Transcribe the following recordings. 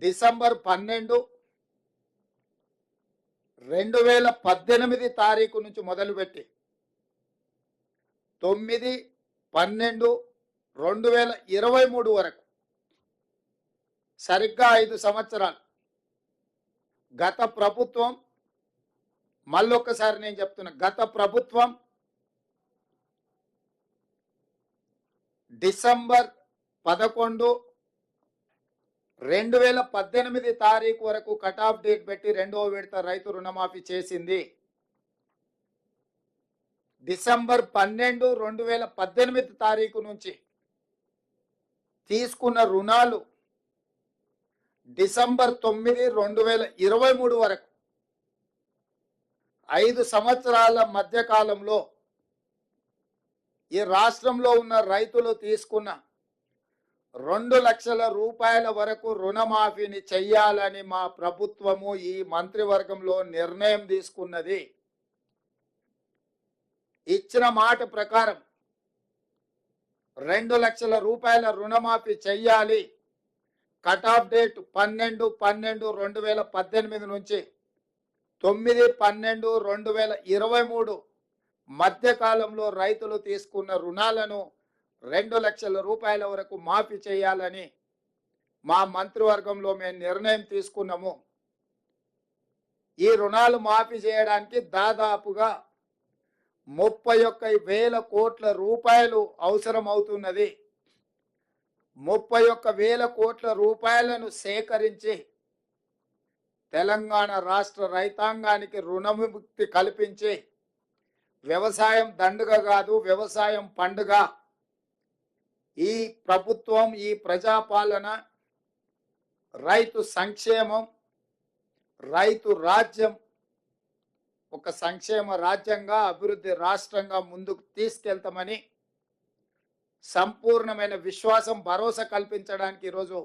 December 12, 2018 తారీఖు నుంచి మొదలుపెట్టి 9/12/2023 వరకు సరిగ్గా 5 సంవత్సరాలు గత ప్రభుత్వం, మళ్ళొక్కసారి నేను చెప్తున్నా, గత ప్రభుత్వం డిసెంబర్ 11, 2018 తారీఖు వరకు కట్ ఆఫ్ డేట్ పెట్టి రెండవ విడత రైతు రుణమాఫీ చేసింది. డిసెంబర్ 12, 2018 తారీఖు నుంచి తీసుకున్న రుణాలు డిసెంబర్ 9, 2023 వరకు 5 సంవత్సరాల మధ్య కాలంలో ఈ రాష్ట్రంలో ఉన్న రైతులు తీసుకున్న 2 లక్షల రూపాయల వరకు రుణమాఫీని చెయ్యాలని మా ప్రభుత్వము ఈ మంత్రివర్గంలో నిర్ణయం తీసుకున్నది. ఇచ్చిన మాట ప్రకారం 2 లక్షల రూపాయల రుణమాఫీ చెయ్యాలి. కట్ ఆఫ్ డేట్ 12/12/2018 నుంచి 9/12/2023 మధ్య కాలంలో రైతులు తీసుకున్న రుణాలను 2 లక్షల రూపాయల వరకు మాఫీ చేయాలని మా మంత్రివర్గంలో మేము నిర్ణయం తీసుకున్నాము. ఈ రుణాలు మాఫీ చేయడానికి దాదాపుగా 31,000 కోట్ల రూపాయలు అవసరం అవుతున్నది. 31,000 కోట్ల రూపాయలను సేకరించి తెలంగాణ రాష్ట్ర రైతాంగానికి రుణముక్తి కల్పించి వ్యవసాయం దండుగ కాదు, వ్యవసాయం పండుగ. ఈ ప్రభుత్వం, ఈ ప్రజాపాలన రైతు సంక్షేమం, రైతు రాజ్యం ఒక సంక్షేమ రాజ్యంగా, అభివృద్ధి రాష్ట్రంగా ముందుకు తీసుకెళ్తామని సంపూర్ణమైన విశ్వాసం, భరోసా కల్పించడానికి ఈరోజు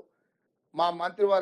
మా మంత్రివర్గం